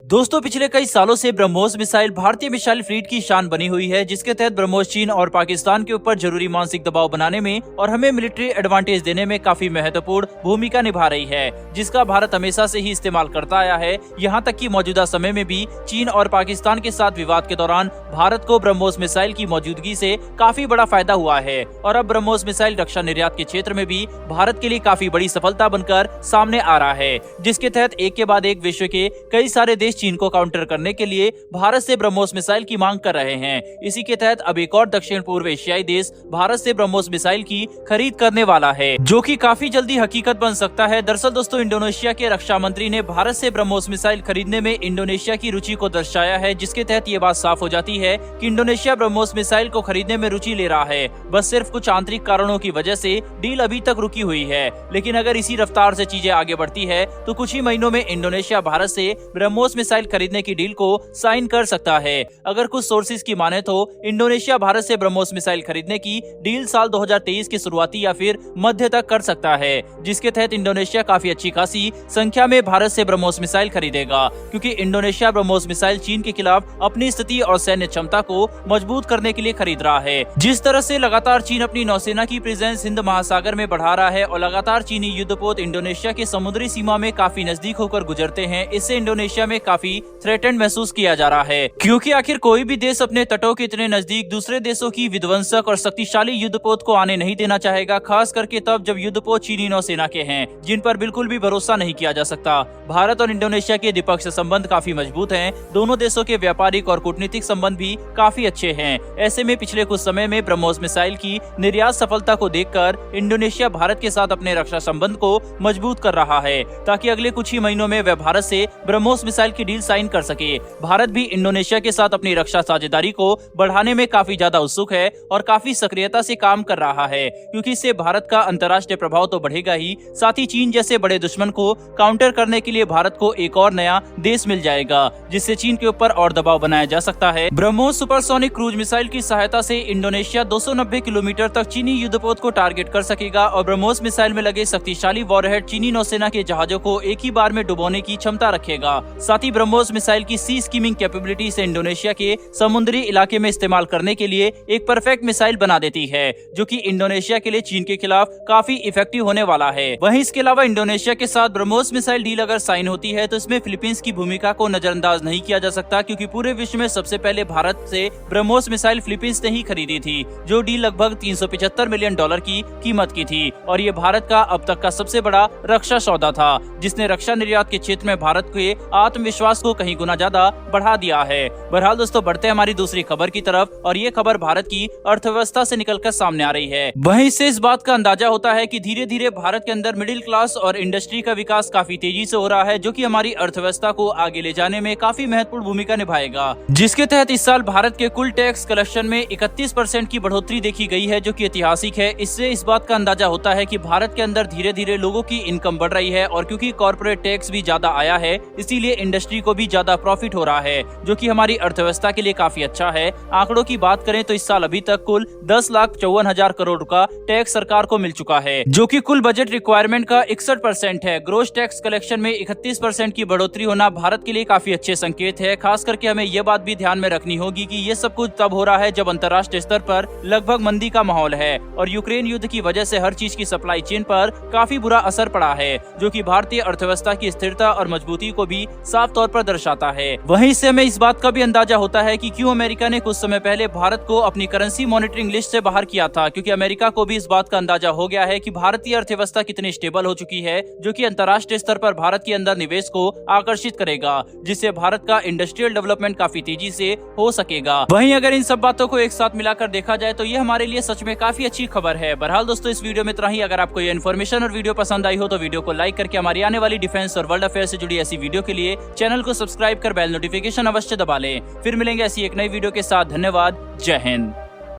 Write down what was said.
दोस्तों पिछले कई सालों से ब्रह्मोस मिसाइल भारतीय मिसाइल फ्लीट की शान बनी हुई है, जिसके तहत ब्रह्मोस चीन और पाकिस्तान के ऊपर जरूरी मानसिक दबाव बनाने में और हमें मिलिट्री एडवांटेज देने में काफी महत्वपूर्ण भूमिका निभा रही है, जिसका भारत हमेशा से ही इस्तेमाल करता आया है। यहाँ तक कि मौजूदा समय में भी चीन और पाकिस्तान के साथ विवाद के दौरान भारत को ब्रह्मोस मिसाइल की मौजूदगी से काफी बड़ा फायदा हुआ है और अब ब्रह्मोस मिसाइल रक्षा निर्यात के क्षेत्र में भी भारत के लिए काफी बड़ी सफलता बनकर सामने आ रहा है, जिसके तहत एक के बाद एक विश्व के कई सारे देश चीन को काउंटर करने के लिए भारत से ब्रह्मोस मिसाइल की मांग कर रहे हैं। इसी के तहत अब एक और दक्षिण पूर्व एशियाई देश भारत से ब्रह्मोस मिसाइल की खरीद करने वाला है, जो कि काफी जल्दी हकीकत बन सकता है। दरअसल दोस्तों, इंडोनेशिया के रक्षा मंत्री ने भारत से ब्रह्मोस मिसाइल खरीदने में इंडोनेशिया की रुचि को दर्शाया है, जिसके तहत ये बात साफ हो जाती है कि इंडोनेशिया ब्रह्मोस मिसाइल को खरीदने में रुचि ले रहा है। बस सिर्फ कुछ आंतरिक कारणों की वजह से डील अभी तक रुकी हुई है, लेकिन अगर इसी रफ्तार से चीजें आगे बढ़ती है तो कुछ ही महीनों में इंडोनेशिया भारत से ब्रह्मोस मिसाइल खरीदने की डील को साइन कर सकता है। अगर कुछ सोर्सेज की माने तो इंडोनेशिया भारत से ब्रह्मोस मिसाइल खरीदने की डील साल 2023 की शुरुआती या फिर मध्य तक कर सकता है, जिसके तहत इंडोनेशिया काफी अच्छी खासी संख्या में भारत से ब्रह्मोस मिसाइल खरीदेगा, क्योंकि इंडोनेशिया ब्रह्मोस मिसाइल चीन के खिलाफ अपनी स्थिति और सैन्य क्षमता को मजबूत करने के लिए खरीद रहा है। जिस तरह से लगातार चीन अपनी नौसेना की प्रेजेंस हिंद महासागर में बढ़ा रहा है और लगातार चीनी युद्धपोत इंडोनेशिया के समुद्री सीमा में काफी नजदीक होकर गुजरते हैं, इससे इंडोनेशिया में काफी थ्रेटेंड महसूस किया जा रहा है, क्योंकि आखिर कोई भी देश अपने तटों के इतने नजदीक दूसरे देशों की विध्वंसक और शक्तिशाली युद्धपोत को आने नहीं देना चाहेगा, खास करके तब जब युद्धपोत चीनी नौसेना के हैं, जिन पर बिल्कुल भी भरोसा नहीं किया जा सकता। भारत और इंडोनेशिया के द्विपक्षीय संबंध काफी मजबूत हैं। दोनों देशों के व्यापारिक और कूटनीतिक संबंध भी काफी अच्छे हैं। ऐसे में पिछले कुछ समय में ब्रह्मोस मिसाइल की निर्यात सफलता को देखकर इंडोनेशिया भारत के साथ अपने रक्षा संबंध को मजबूत कर रहा है, ताकि अगले कुछ ही महीनों में वह भारत से ब्रह्मोस मिसाइल की डील साइन कर सके। भारत भी इंडोनेशिया के साथ अपनी रक्षा साझेदारी को बढ़ाने में काफी ज्यादा उत्सुक है और काफी सक्रियता से काम कर रहा है, क्योंकि इससे भारत का अंतर्राष्ट्रीय प्रभाव तो बढ़ेगा ही, साथ ही चीन जैसे बड़े दुश्मन को काउंटर करने के लिए भारत को एक और नया देश मिल जाएगा, जिससे चीन के ऊपर और दबाव बनाया जा सकता है। ब्रह्मोस सुपरसोनिक क्रूज मिसाइल की सहायता से इंडोनेशिया 290 किलोमीटर तक चीनी युद्धपोत को टारगेट कर सकेगा और ब्रह्मोस मिसाइल में लगे शक्तिशाली वॉरहेड चीनी नौसेना के जहाजों को एक ही बार में डुबोने की क्षमता रखेगा। साथ ही ब्रह्मोस मिसाइल की सी स्कीमिंग कैपेबिलिटी से इंडोनेशिया के समुद्री इलाके में इस्तेमाल करने के लिए एक परफेक्ट मिसाइल बना देती है, जो कि इंडोनेशिया के लिए चीन के खिलाफ काफी इफेक्टिव होने वाला है। वहीं इसके अलावा इंडोनेशिया के साथ ब्रह्मोस मिसाइल डील अगर साइन होती है तो इसमें फिलीपींस की भूमिका को नजरअंदाज नहीं किया जा सकता, क्योंकि पूरे विश्व में सबसे पहले भारत से ब्रह्मोस मिसाइल फिलीपींस ने ही खरीदी थी, जो डील लगभग $375 मिलियन की कीमत की थी और ये भारत का अब तक का सबसे बड़ा रक्षा सौदा था, जिसने रक्षा निर्यात के क्षेत्र में भारत के आत्मविश्वास को कहीं गुना ज्यादा बढ़ा दिया है। बहरहाल दोस्तों, बढ़ते हैं हमारी दूसरी खबर की तरफ और ये खबर भारत की अर्थव्यवस्था से निकलकर सामने आ रही है। वहीं इससे इस बात का अंदाजा होता है कि धीरे धीरे भारत के अंदर मिडिल क्लास और इंडस्ट्री का विकास काफी तेजी से हो रहा है, जो कि हमारी अर्थव्यवस्था को आगे ले जाने में काफी महत्वपूर्ण भूमिका निभाएगा, जिसके तहत इस साल भारत के कुल टैक्स कलेक्शन में 31% की बढ़ोतरी देखी गई है, जो कि ऐतिहासिक है। इससे इस बात का अंदाजा होता है कि भारत के अंदर धीरे धीरे लोगों की इनकम बढ़ रही है और क्योंकि कॉर्पोरेट टैक्स भी ज्यादा आया है, इसीलिए इंडस्ट्री को भी ज्यादा प्रॉफिट हो रहा है, जो कि हमारी अर्थव्यवस्था के लिए काफी अच्छा है। आंकड़ों की बात करें तो इस साल अभी तक कुल 10,54,000 करोड़ का टैक्स सरकार को मिल चुका है, जो कि कुल बजट रिक्वायरमेंट का 61% है। ग्रोस टैक्स कलेक्शन में 31% की बढ़ोतरी होना भारत के लिए काफी अच्छे संकेत है। खास करके हमें यह बात भी ध्यान में रखनी होगी कि ये सब कुछ तब हो रहा है जब अंतर्राष्ट्रीय स्तर पर लगभग मंदी का माहौल है और यूक्रेन युद्ध की वजह से हर चीज की सप्लाई चेन पर काफी बुरा असर पड़ा है, जो कि भारतीय अर्थव्यवस्था की स्थिरता और मजबूती को भी साफ तौर पर दर्शाता है। वहीं से हमें इस बात का भी अंदाजा होता है कि क्यों अमेरिका ने कुछ समय पहले भारत को अपनी करेंसी मॉनिटरिंग लिस्ट से बाहर किया था, क्योंकि अमेरिका को भी इस बात का अंदाजा हो गया है कि भारतीय अर्थव्यवस्था कितनी स्टेबल हो चुकी है, जो कि अंतर्राष्ट्रीय स्तर पर भारत के अंदर निवेश को आकर्षित करेगा, जिससे भारत का इंडस्ट्रियल डेवलपमेंट काफी तेजी से हो सकेगा। वहीं अगर इन सब बातों को एक साथ मिलाकर देखा जाए तो ये हमारे लिए सच में काफी अच्छी खबर है। बहरहाल दोस्तों, इस वीडियो में इतना ही। अगर आपको ये इन्फॉर्मेशन और वीडियो पसंद आई हो तो वीडियो को लाइक करके हमारी आने वाली डिफेंस और वर्ल्ड अफेयर से जुड़ी ऐसी वीडियो के लिए चैनल को सब्सक्राइब कर बेल नोटिफिकेशन अवश्य दबा लें। फिर मिलेंगे ऐसी एक नई वीडियो के साथ। धन्यवाद। जय हिंद।